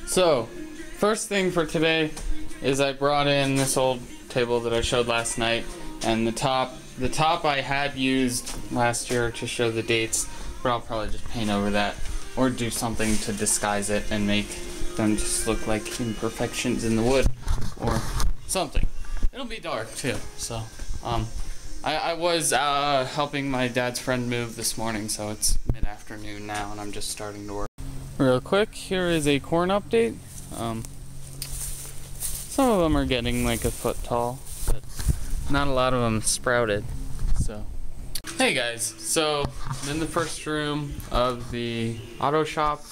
So, first thing for today is I brought in this old table that I showed last night, and the top I had used last year to show the dates, but I'll probably just paint over that or do something to disguise it and make them just look like imperfections in the wood or something. It'll be dark too, so I was helping my dad's friend move this morning, so it's mid-afternoon now and I'm just starting to work. Real quick, here is a corn update. Some of them are getting like a foot tall, but not a lot of them sprouted. So, hey guys, so I'm in the first room of the auto shop.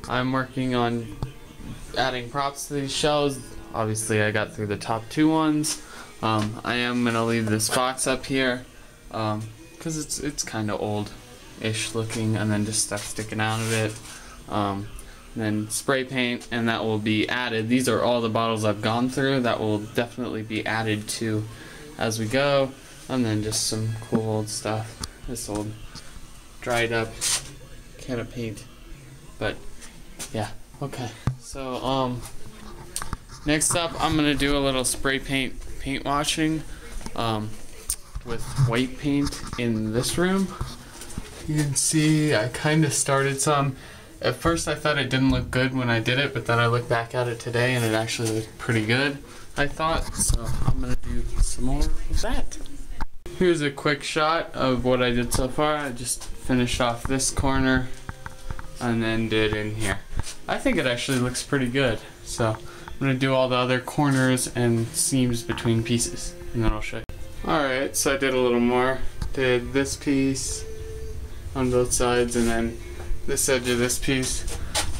I'm working on adding props to these shelves. Obviously I got through the top two ones. I am gonna leave this box up here because it's kind of old-ish looking, and then just stuff sticking out of it. Then spray paint, and that will be added. These are all the bottles I've gone through. That will definitely be added to as we go. And then just some cool old stuff. This old dried up can of paint. But yeah, okay. So next up I'm gonna do a little spray paint washing with white paint in this room. You can see I kind of started some. At first I thought it didn't look good when I did it, but then I looked back at it today and it actually looked pretty good, I thought. So I'm gonna do some more of that. Here's a quick shot of what I did so far. I just finished off this corner and then did in here. I think it actually looks pretty good. So I'm gonna do all the other corners and seams between pieces, and then I'll show you. Alright, so I did a little more. Did this piece on both sides, and then this edge of this piece.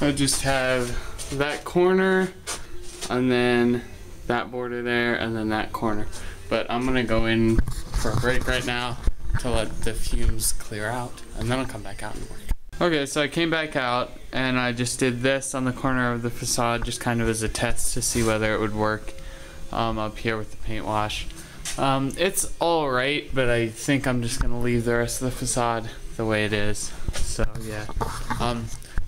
I just have that corner, and then that border there, and then that corner. But I'm gonna go in for a break right now to let the fumes clear out, and then I'll come back out and work. Okay, so I came back out and I just did this on the corner of the facade, just kind of as a test to see whether it would work up here with the paint wash. It's alright, but I think I'm just gonna leave the rest of the facade the way it is. So yeah,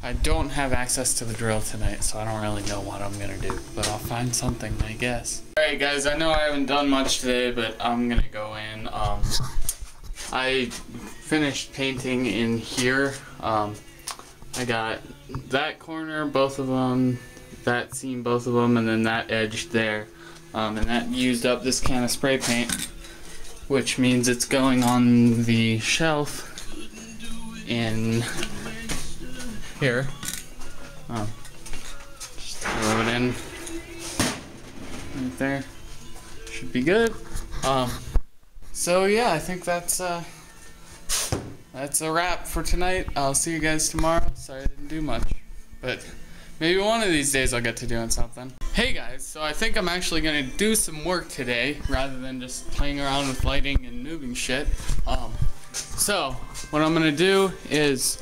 I don't have access to the drill tonight, so I don't really know what I'm gonna do, but I'll find something, I guess. Alright guys, I know I haven't done much today, but I'm gonna go in. I finished painting in here. I got that corner, both of them, that seam, both of them, and then that edge there. And that used up this can of spray paint, which means it's going on the shelf in here. Just throw it in right there. Should be good. So yeah, I think that's a wrap for tonight. I'll see you guys tomorrow. Sorry I didn't do much, but maybe one of these days I'll get to doing something. Hey guys, so I think I'm actually gonna do some work today rather than just playing around with lighting and moving shit. So what I'm gonna do is,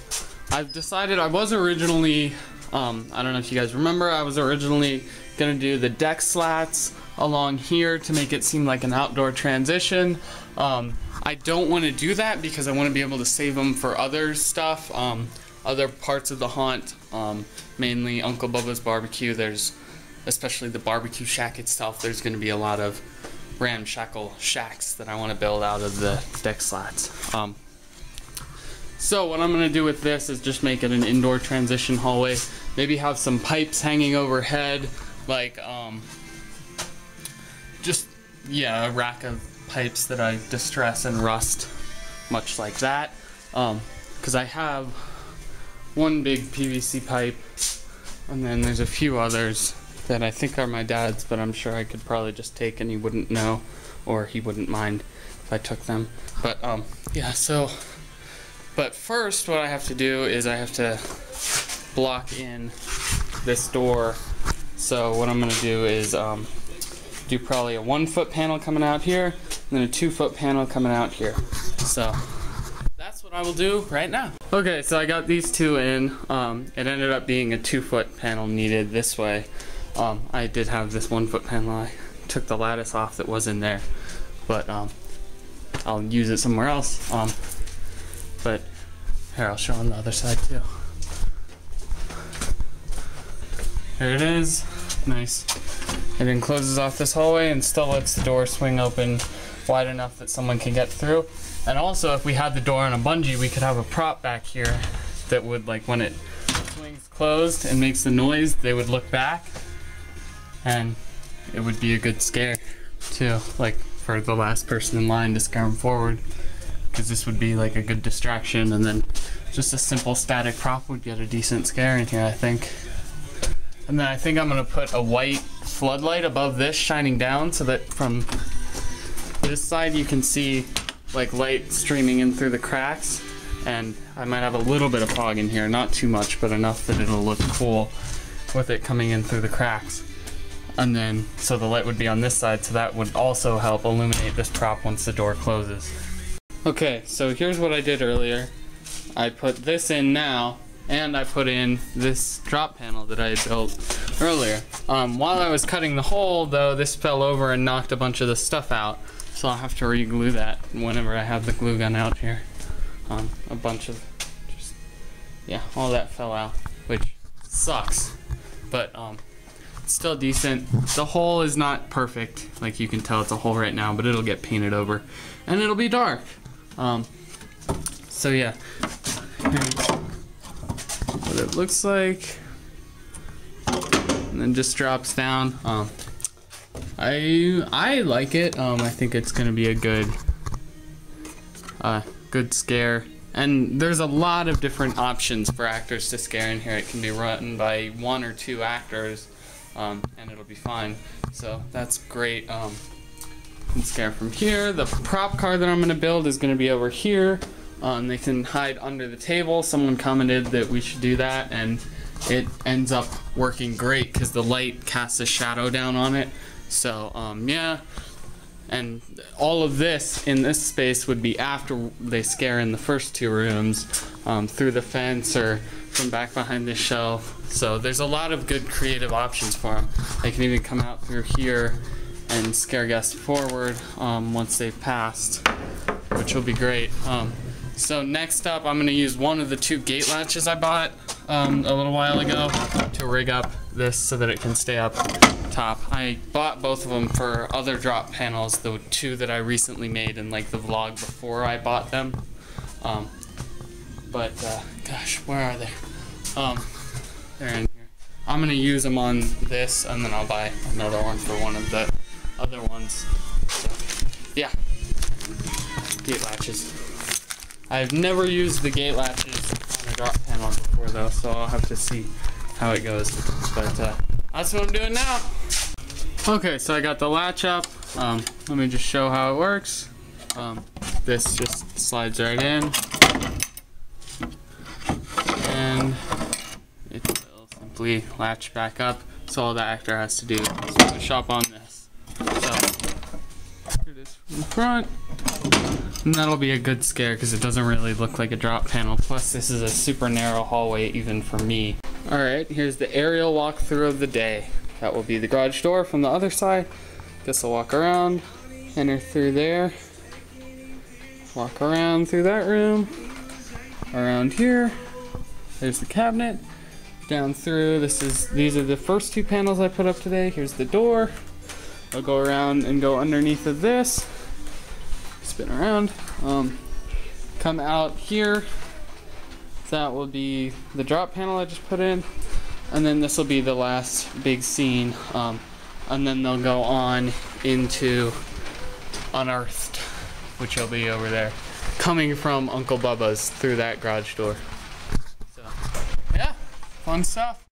I've decided I was originally, I don't know if you guys remember, I was originally gonna do the deck slats along here to make it seem like an outdoor transition. I don't want to do that because I want to be able to save them for other stuff, other parts of the haunt, mainly Uncle Bubba's barbecue. There's, especially the barbecue shack itself, there's going to be a lot of ramshackle shacks that I want to build out of the deck slats. So what I'm going to do with this is just make it an indoor transition hallway. Maybe have some pipes hanging overhead, like just, yeah, a rack of pipes that I distress and rust, much like that. Because I have one big PVC pipe, and then there's a few others that I think are my dad's, but I'm sure I could probably just take and he wouldn't know, or he wouldn't mind if I took them. But yeah, so, but first what I have to do is I have to block in this door. So what I'm gonna do is do probably a 1 foot panel coming out here, and then a 2 foot panel coming out here. So that's what I will do right now. Okay, so I got these two in. It ended up being a 2 foot panel needed this way. I did have this 1 foot panel. I took the lattice off that was in there, but I'll use it somewhere else. But here, I'll show on the other side too. here it is. Nice. It then closes off this hallway and still lets the door swing open wide enough that someone can get through. And also, if we had the door on a bungee, we could have a prop back here that would, like, when it swings closed and makes the noise, they would look back, and it would be a good scare too, like for the last person in line to scare them forward, because this would be like a good distraction, and then just a simple static prop would get a decent scare in here, I think. And then I think I'm gonna put a white floodlight above this shining down so that from this side you can see like light streaming in through the cracks, and I might have a little bit of fog in here, not too much, but enough that it'll look cool with it coming in through the cracks. And then, so the light would be on this side, so that would also help illuminate this prop once the door closes. Okay, so here's what I did earlier. I put this in now, and I put in this drop panel that I had built earlier. While I was cutting the hole, though, this fell over and knocked a bunch of the stuff out, so I'll have to re-glue that whenever I have the glue gun out here. A bunch of, yeah, all that fell out, which sucks, but it's still decent. The hole is not perfect, like you can tell it's a hole right now, but it'll get painted over and it'll be dark. So yeah, here's what it looks like, and then just drops down. I like it. I think it's gonna be a good scare. And there's a lot of different options for actors to scare in here. It can be run by 1 or 2 actors, and it'll be fine. So that's great. You can scare from here. The prop car that I'm gonna build is gonna be over here. They can hide under the table. Someone commented that we should do that, and it ends up working great because the light casts a shadow down on it. So yeah. And all of this in this space would be after they scare in the first 2 rooms, through the fence or from back behind this shelf. So there's a lot of good creative options for them. They can even come out through here and scare guests forward once they've passed, which will be great. So next up, I'm going to use one of the 2 gate latches I bought a little while ago to rig up this so that it can stay up top. I bought both of them for other drop panels, the 2 that I recently made in like the vlog before I bought them. Gosh, where are they? They're in here. I'm going to use them on this, and then I'll buy another one for one of the other ones. So, yeah, gate latches. I've never used the gate latches on a drop panel before though, so I'll have to see how it goes. But that's what I'm doing now. Okay, so I got the latch up. Let me just show how it works. This just slides right in, and it will simply latch back up. So all the actor has to do is push up on this. So here it is from the front. And that'll be a good scare because it doesn't really look like a drop panel. Plus, this is a super narrow hallway even for me. Alright, here's the aerial walkthrough of the day. That will be the garage door from the other side. Guess I'll walk around, enter through there, walk around through that room, around here. There's the cabinet. Down through, these are the first 2 panels I put up today. Here's the door. I'll go around and go underneath of this. Spin around, come out here. That will be the drop panel I just put in, and then this will be the last big scene, and then they'll go on into Unearthed, which will be over there, coming from Uncle Bubba's through that garage door. So yeah, fun stuff.